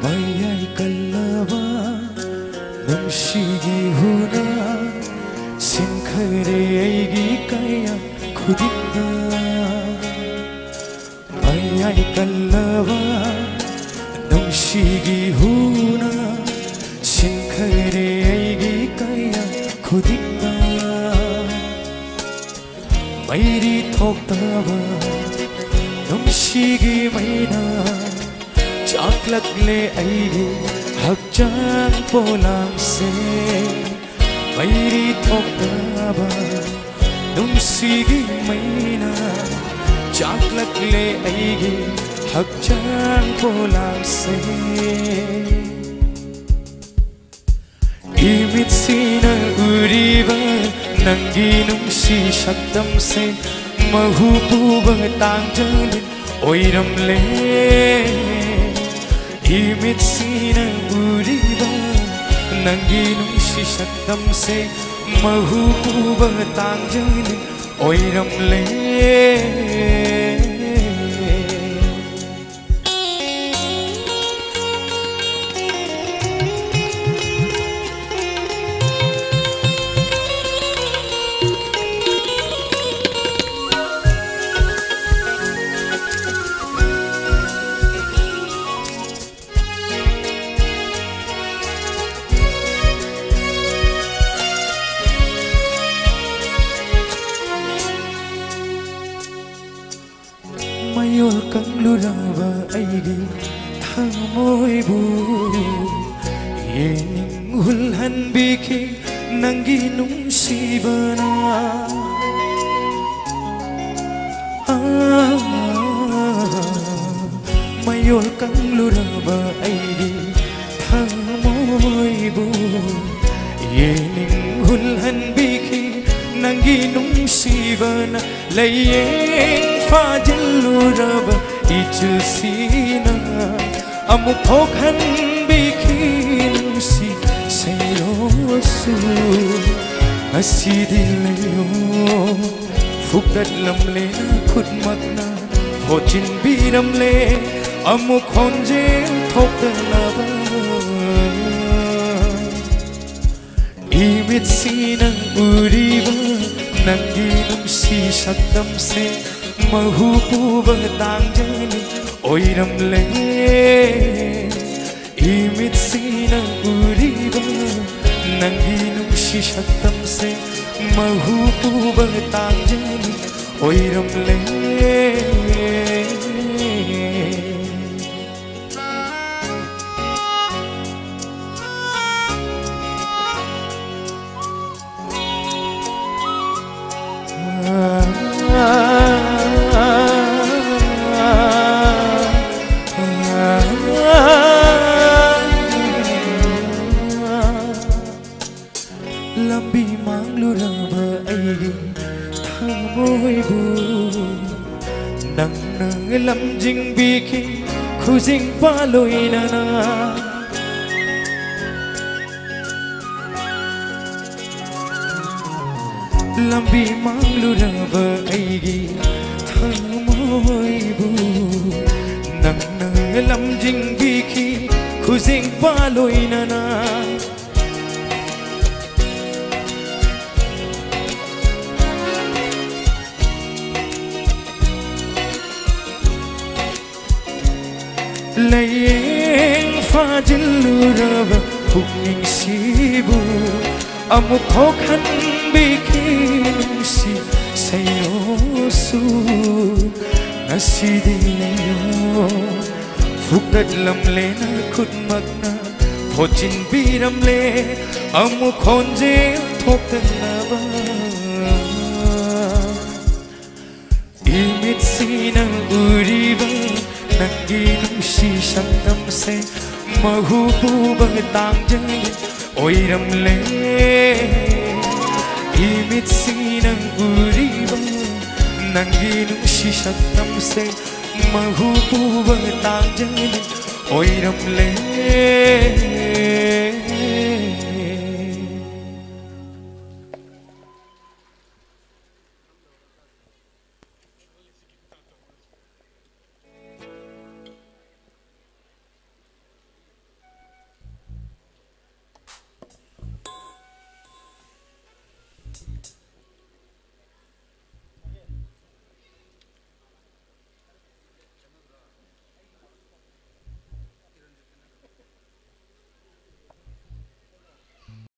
mayay kalawa nungshigi huna sinkhare aigi kaya khudinna mayay kalawa nungshigi huna sinkhare aigi kaya khudinna mairi thoktawa nungshigi maina चाकलक ले आइगे हकचान पोलाम से Mary थोकताबा नुंसीगी मैना चाकलक ले आइगे हकचान पोलाम से इमित सीना उरीबा नंगी नुंसी शब्दम से महबूबा तांजलिन ओइरम ले Imit sina uriba nangi nungsi shakdam se mahububa tangjali oiram le Mayol kang lurawa aigi thamoibu yening hulhan biki nangi nungsibana Mayol kang lurawa aigi thamoibu yening hulhan biki nangi nungsibana layeng Fajiluraba ichusina amukhokan bikinusi sayosu asidilayo fukdat lamle na khudmakna phochin biramle amukhonje thokdalaba imit sina uriba nangi numsi shakdam se mahububa tangjali oiram le imit sina uriba nangi nungsi shakdam se mahububa tangjali oiram le Lambi mangluraba aigi thamoibu nang nang lamjing biki khujing paloina na Lambi mangluraba aigi thamoibu nang nang lamjing biki khujing paloina na Layeng fajiluraba punging sibu amukhokan bikinusi sayosu nasidilayo fukdat lamle na khudmakna phochin biramle amukhonje thokdalaba imit sina uriba nangi nungsi shakdam se mahububa tangjali oiram le imit sina uriba nangi nungsi shakdam se mahububa tangjali oiram le